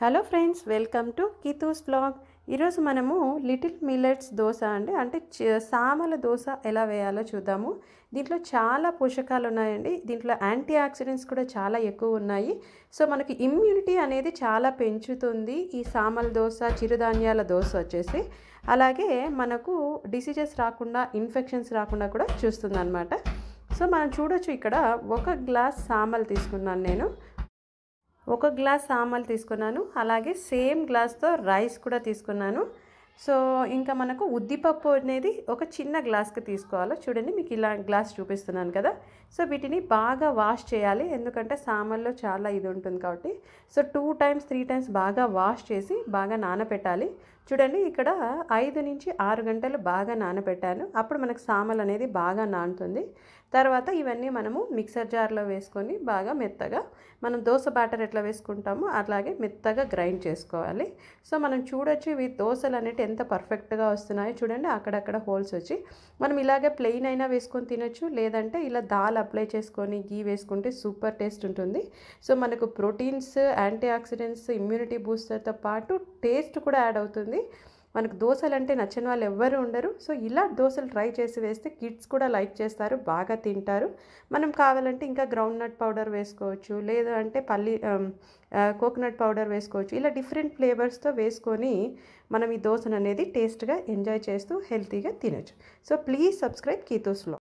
Hello friends, welcome to Keethu's blog. ఈరోజు మనము little millets dosa అంటే సామల దోశ ఎలా వేయాలో చూద్దాము. దీంట్లో చాలా పోషకాలు ఉన్నాయండి. దీంట్లో యాంటీ ఆక్సిడెంట్స్ కూడా చాలా ఎక్కువ ఉన్నాయి. సో మనకి ఇమ్యూనిటీ అనేది చాలా పెంచుతుంది ఈ సామల దోశ, చిరుధాన్యాల దోశ వచ్చేసి. అలాగే మనకు డిసీజెస్ రాకుండా, ఇన్ఫెక్షన్స్ రాకుండా కూడా చూస్తుంది అనమాట. సో మనం చూడొచ్చు, ఇక్కడ 1 గ్లాస్ సామలు తీసుకున్నాను నేను. 1 గ్లాస్ సామలు తీసుకున్నాను. అలాగే సేమ్ గ్లాస్తో రైస్ కూడా తీసుకున్నాను. సో ఇంకా మనకు ఉద్దిపప్పు అనేది ఒక చిన్న గ్లాస్కి తీసుకోవాలి. చూడండి, మీకు ఇలా గ్లాస్ చూపిస్తున్నాను కదా. సో వీటిని బాగా వాష్ చేయాలి, ఎందుకంటే సామల్లో చాలా ఇది ఉంటుంది కాబట్టి. సో 2 టైమ్స్ 3 టైమ్స్ బాగా వాష్ చేసి బాగా నానబెట్టాలి. చూడండి, ఇక్కడ 5 నుంచి 6 గంటలు బాగా నానబెట్టాను. అప్పుడు మనకు సామలు అనేది బాగా నానుతుంది. తర్వాత ఇవన్నీ మనము మిక్సర్ జార్లో వేసుకొని బాగా మెత్తగా, మనం దోశ బ్యాటర్ ఎట్లా వేసుకుంటామో అలాగే మెత్తగా గ్రైండ్ చేసుకోవాలి. సో మనం చూడొచ్చు, ఇవి దోశలు అనేవి ఎంత పర్ఫెక్ట్గా వస్తున్నాయో చూడండి. అక్కడక్కడ హోల్స్ వచ్చి మనం ఇలాగే ప్లెయిన్ అయినా వేసుకొని తినొచ్చు, లేదంటే ఇలా దాల్ అప్లై చేసుకొని గీ వేసుకుంటే సూపర్ టేస్ట్ ఉంటుంది. సో మనకు ప్రోటీన్స్, యాంటీ ఆక్సిడెంట్స్, ఇమ్యూనిటీ బూస్టర్తో పాటు టేస్ట్ కూడా యాడ్ అవుతుంది. మనకు దోశలు అంటే నచ్చని వాళ్ళు ఎవ్వరు ఉండరు. సో ఇలా దోశలు ట్రై చేసి వేస్తే కిడ్స్ కూడా లైక్ చేస్తారు, బాగా తింటారు. మనం కావాలంటే ఇంకా గ్రౌండ్ నట్ పౌడర్ వేసుకోవచ్చు, లేదు అంటే కోకోనట్ పౌడర్ వేసుకోవచ్చు. ఇలా డిఫరెంట్ ఫ్లేవర్స్తో వేసుకొని మనం ఈ దోశను అనేది టేస్ట్గా ఎంజాయ్ చేస్తూ హెల్తీగా తినొచ్చు. So please subscribe Keethu's blog.